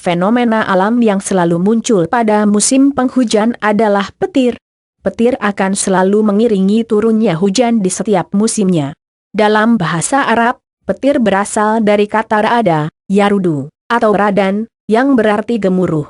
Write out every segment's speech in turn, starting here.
fenomena alam yang selalu muncul pada musim penghujan adalah petir. Petir akan selalu mengiringi turunnya hujan di setiap musimnya. Dalam bahasa Arab, petir berasal dari kata ra'ada, yarudu, atau radan, yang berarti gemuruh.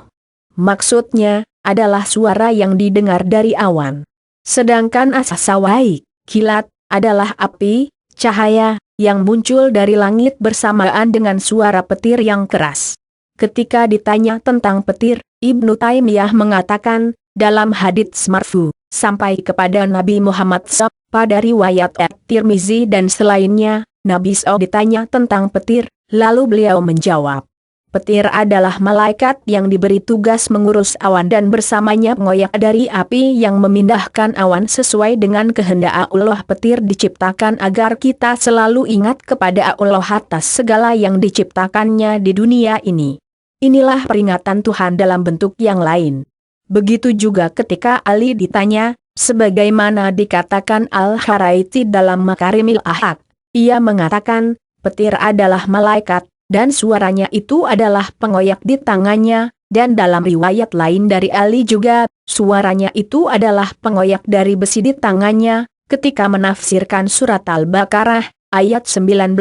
Maksudnya adalah suara yang didengar dari awan. Sedangkan as-sawaik, kilat, adalah api, cahaya, yang muncul dari langit bersamaan dengan suara petir yang keras. Ketika ditanya tentang petir, Ibnu Taimiyah mengatakan, dalam hadits marfu, sampai kepada Nabi Muhammad SAW, pada riwayat At-Tirmizi dan selainnya, Nabi SAW ditanya tentang petir, lalu beliau menjawab, petir adalah malaikat yang diberi tugas mengurus awan dan bersamanya pengoyak dari api yang memindahkan awan sesuai dengan kehendak Allah. Petir diciptakan agar kita selalu ingat kepada Allah atas segala yang diciptakannya di dunia ini. Inilah peringatan Tuhan dalam bentuk yang lain. Begitu juga ketika Ali ditanya, sebagaimana dikatakan Al-Haraiti dalam Makarimil Ahad, ia mengatakan, petir adalah malaikat, dan suaranya itu adalah pengoyak di tangannya, dan dalam riwayat lain dari Ali juga, suaranya itu adalah pengoyak dari besi di tangannya, ketika menafsirkan surat Al-Baqarah, ayat 19,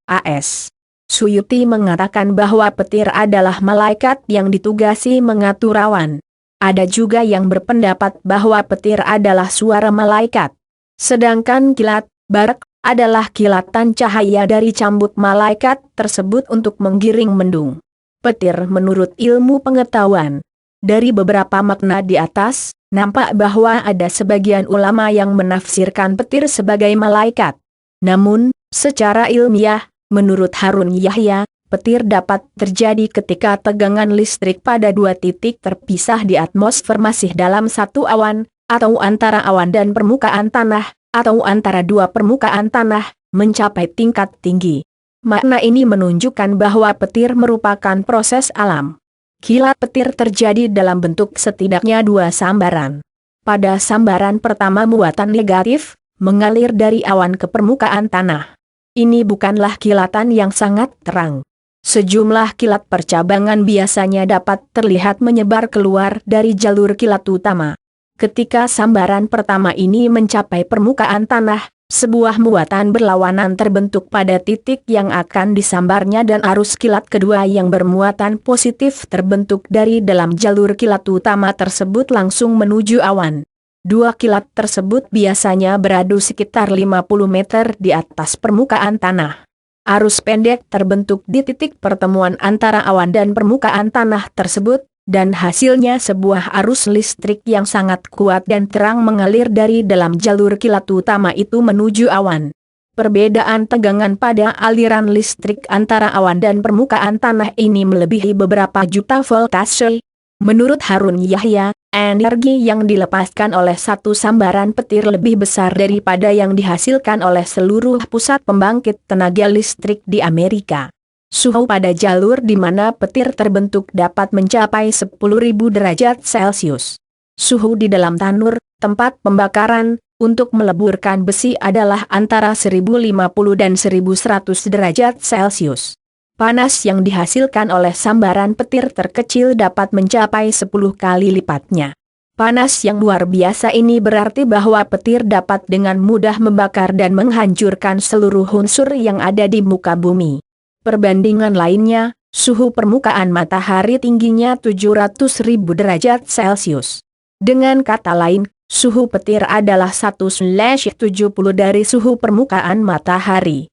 AS. Suyuti mengatakan bahwa petir adalah malaikat yang ditugasi mengatur awan. Ada juga yang berpendapat bahwa petir adalah suara malaikat. Sedangkan kilat, barak, adalah kilatan cahaya dari cambuk malaikat tersebut untuk menggiring mendung. Petir menurut ilmu pengetahuan. Dari beberapa makna di atas, nampak bahwa ada sebagian ulama yang menafsirkan petir sebagai malaikat. Namun, secara ilmiah, menurut Harun Yahya, petir dapat terjadi ketika tegangan listrik pada dua titik terpisah di atmosfer masih dalam satu awan, atau antara awan dan permukaan tanah, atau antara dua permukaan tanah, mencapai tingkat tinggi. Makna ini menunjukkan bahwa petir merupakan proses alam. Kilat petir terjadi dalam bentuk setidaknya dua sambaran. Pada sambaran pertama muatan negatif, mengalir dari awan ke permukaan tanah. Ini bukanlah kilatan yang sangat terang. Sejumlah kilat percabangan biasanya dapat terlihat menyebar keluar dari jalur kilat utama. Ketika sambaran pertama ini mencapai permukaan tanah, sebuah muatan berlawanan terbentuk pada titik yang akan disambarnya dan arus kilat kedua yang bermuatan positif terbentuk dari dalam jalur kilat utama tersebut langsung menuju awan. Dua kilat tersebut biasanya beradu sekitar 50 meter di atas permukaan tanah. Arus pendek terbentuk di titik pertemuan antara awan dan permukaan tanah tersebut, dan hasilnya sebuah arus listrik yang sangat kuat dan terang mengalir dari dalam jalur kilat utama itu menuju awan. Perbedaan tegangan pada aliran listrik antara awan dan permukaan tanah ini melebihi beberapa juta voltase. Menurut Harun Yahya, energi yang dilepaskan oleh satu sambaran petir lebih besar daripada yang dihasilkan oleh seluruh pusat pembangkit tenaga listrik di Amerika. Suhu pada jalur di mana petir terbentuk dapat mencapai 10.000 derajat Celcius. Suhu di dalam tanur, tempat pembakaran, untuk meleburkan besi adalah antara 1050 dan 1100 derajat Celcius. Panas yang dihasilkan oleh sambaran petir terkecil dapat mencapai 10 kali lipatnya. Panas yang luar biasa ini berarti bahwa petir dapat dengan mudah membakar dan menghancurkan seluruh unsur yang ada di muka bumi. Perbandingan lainnya, suhu permukaan matahari tingginya 700.000 derajat Celcius. Dengan kata lain, suhu petir adalah 1/70 dari suhu permukaan matahari.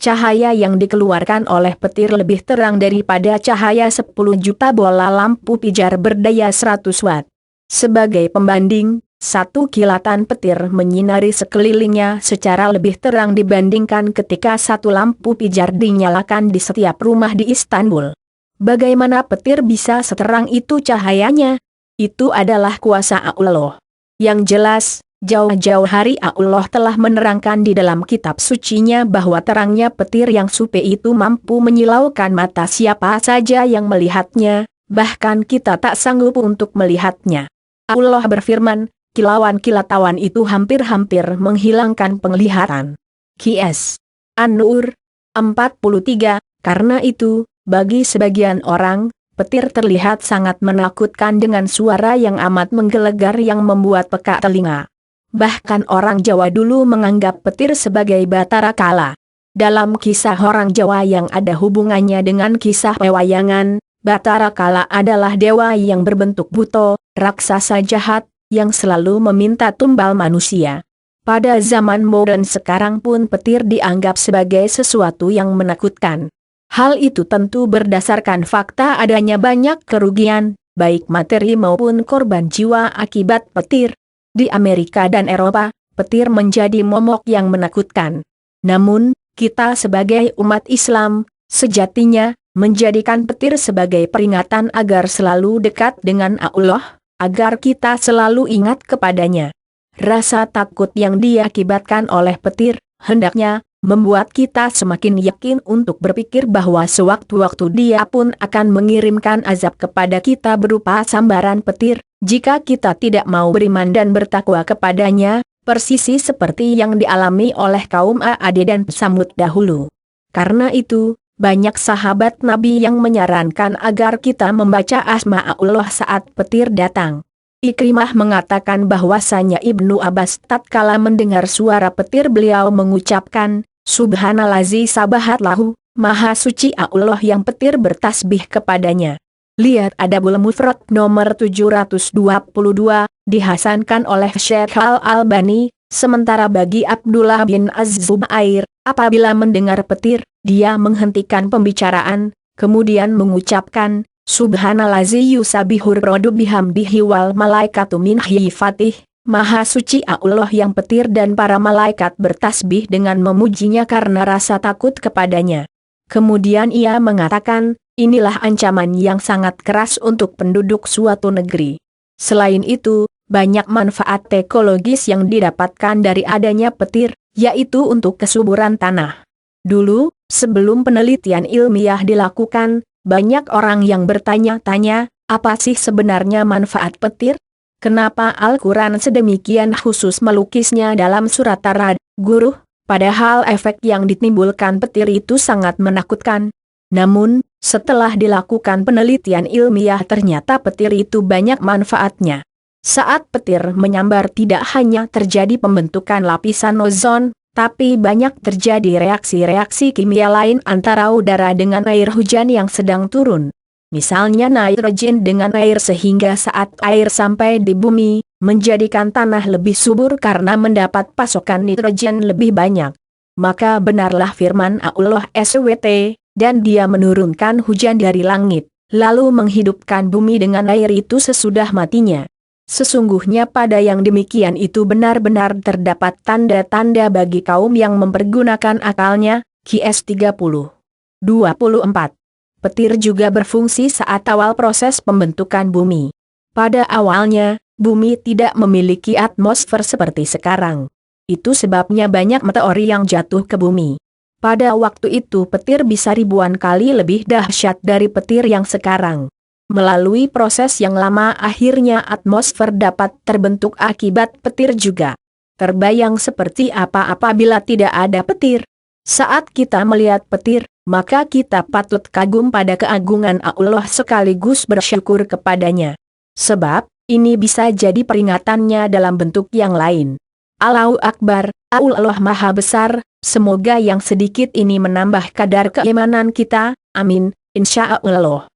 Cahaya yang dikeluarkan oleh petir lebih terang daripada cahaya 10 juta bola lampu pijar berdaya 100 watt. Sebagai pembanding, satu kilatan petir menyinari sekelilingnya secara lebih terang dibandingkan ketika satu lampu pijar dinyalakan di setiap rumah di Istanbul. Bagaimana petir bisa seterang itu cahayanya? Itu adalah kuasa Allah. Yang jelas, jauh-jauh hari Allah telah menerangkan di dalam kitab sucinya bahwa terangnya petir yang supe itu mampu menyilaukan mata siapa saja yang melihatnya, bahkan kita tak sanggup untuk melihatnya. Allah berfirman, kilauan kilat awan itu hampir-hampir menghilangkan penglihatan. Qs. An-Nur 43, karena itu, bagi sebagian orang, petir terlihat sangat menakutkan dengan suara yang amat menggelegar yang membuat peka telinga. Bahkan orang Jawa dulu menganggap petir sebagai batara kala. Dalam kisah orang Jawa yang ada hubungannya dengan kisah pewayangan, batara kala adalah dewa yang berbentuk buto, raksasa jahat, yang selalu meminta tumbal manusia. Pada zaman modern sekarang pun petir dianggap sebagai sesuatu yang menakutkan. Hal itu tentu berdasarkan fakta adanya banyak kerugian, baik materi maupun korban jiwa akibat petir. Di Amerika dan Eropa, petir menjadi momok yang menakutkan. Namun, kita sebagai umat Islam, sejatinya, menjadikan petir sebagai peringatan agar selalu dekat dengan Allah, agar kita selalu ingat kepadanya. Rasa takut yang diakibatkan oleh petir, hendaknya membuat kita semakin yakin untuk berpikir bahwa sewaktu-waktu Dia pun akan mengirimkan azab kepada kita berupa sambaran petir, jika kita tidak mau beriman dan bertakwa kepadanya, persisi seperti yang dialami oleh kaum Ad dan Samud dahulu. Karena itu, banyak sahabat Nabi yang menyarankan agar kita membaca asma Allah saat petir datang. Ikrimah mengatakan bahwasanya Ibnu Abbas tatkala mendengar suara petir beliau mengucapkan, Subhanallazi sabahat lahu, Maha Suci Allah yang petir bertasbih kepadanya. Lihat Adabul Mufrad nomor 722, dihasankan oleh Syekh Al-Albani. Sementara bagi Abdullah bin Az-Zubair, apabila mendengar petir, dia menghentikan pembicaraan, kemudian mengucapkan, Subhanallazi yusabihur rodu bihamdihi wal malaikatu min hifatih, Maha Suci Allah yang petir dan para malaikat bertasbih dengan memujinya karena rasa takut kepadanya. Kemudian ia mengatakan, inilah ancaman yang sangat keras untuk penduduk suatu negeri. Selain itu, banyak manfaat ekologis yang didapatkan dari adanya petir, yaitu untuk kesuburan tanah. Dulu, sebelum penelitian ilmiah dilakukan, banyak orang yang bertanya-tanya, apa sih sebenarnya manfaat petir? Kenapa Al-Quran sedemikian khusus melukisnya dalam surat Ar-Ra'd, Guru? Padahal efek yang ditimbulkan petir itu sangat menakutkan. Namun, setelah dilakukan penelitian ilmiah ternyata petir itu banyak manfaatnya. Saat petir menyambar tidak hanya terjadi pembentukan lapisan ozon, tapi banyak terjadi reaksi-reaksi kimia lain antara udara dengan air hujan yang sedang turun. Misalnya nitrogen dengan air sehingga saat air sampai di bumi, menjadikan tanah lebih subur karena mendapat pasokan nitrogen lebih banyak. Maka benarlah firman Allah SWT, dan Dia menurunkan hujan dari langit, lalu menghidupkan bumi dengan air itu sesudah matinya. Sesungguhnya pada yang demikian itu benar-benar terdapat tanda-tanda bagi kaum yang mempergunakan akalnya, QS 30. 24. Petir juga berfungsi saat awal proses pembentukan bumi. Pada awalnya, bumi tidak memiliki atmosfer seperti sekarang. Itu sebabnya banyak meteor yang jatuh ke bumi. Pada waktu itu petir bisa ribuan kali lebih dahsyat dari petir yang sekarang. Melalui proses yang lama akhirnya atmosfer dapat terbentuk akibat petir juga. Terbayang seperti apa apabila tidak ada petir? Saat kita melihat petir, maka kita patut kagum pada keagungan Allah sekaligus bersyukur kepadanya. Sebab, ini bisa jadi peringatannya dalam bentuk yang lain. Allahu Akbar, Allah Maha Besar, semoga yang sedikit ini menambah kadar keimanan kita, amin, insya Allah.